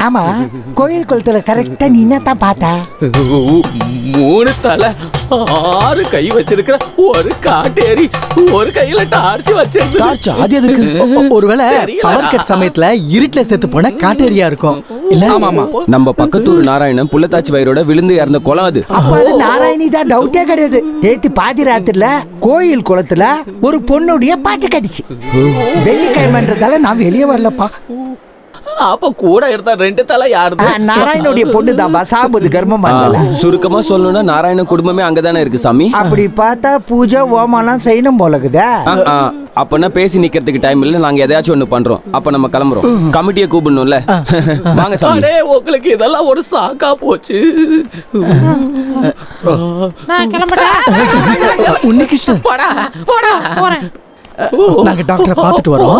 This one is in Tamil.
ஆமா, கோயில் குளத்துல கரெக்டா நீ என்னத்தான் பார்த்த? 3 தலை 6 கை வச்சிருக்கிற ஒரு காட்டேரி, ஒரு கையில டார்ச் வச்சிருக்கு. டார்ச் அது எதுக்கு? ஒருவேளை பவர் கட் சமயத்துல இருட்டுல செத்து போன காட்டேரியா இருக்கும். இல்ல? ஆமா, நம்ம பக்கத்தூர் நாராயணன் புள்ளத்தாச்சி வயிறோட விழுந்து இறந்த குளம் அது. அப்ப அது நாராயணி தான், டவுட்டே கிடையாது. நேத்து பாதி ராத்திரில கோயில் குளத்துல ஒரு பொண்ணுடைய பாட்டு கடிச்சு. வெள்ளிக்கிழமைன்றதால நான் வெளியே வரலப்பா. அப்ப கூட இருந்த 2 தலை யாருது? நாராயணுடைய பொண்ணு தான் சாபது கர்மம் பண்ணல. சுருக்கமா சொல்லணும்னா நாராயணன் குடும்பமே அங்கதானே இருக்கு சாமி. அப்படி பார்த்தா பூஜை ஓமாலாம் செய்யணும் போலக்குதா. அப்பனா பேசி நிக்கிறதுக்கு டைம் இல்ல, நாங்க எதையாச்சும் ஒண்ணு பண்றோம். அப்ப நம்ம கிளம்புறோம். கமிட்டியை கூப்பிடணும்ல. வாங்க சாமி. அடே, உங்களுக்கு இதெல்லாம் ஒரு சாக்கா போச்சு. நான் கிளம்புறேன். உன்னிகிருஷ்ணன் போடா போடா. போறேன். நாங்க டாக்டரை பார்த்துட்டு வரோம்.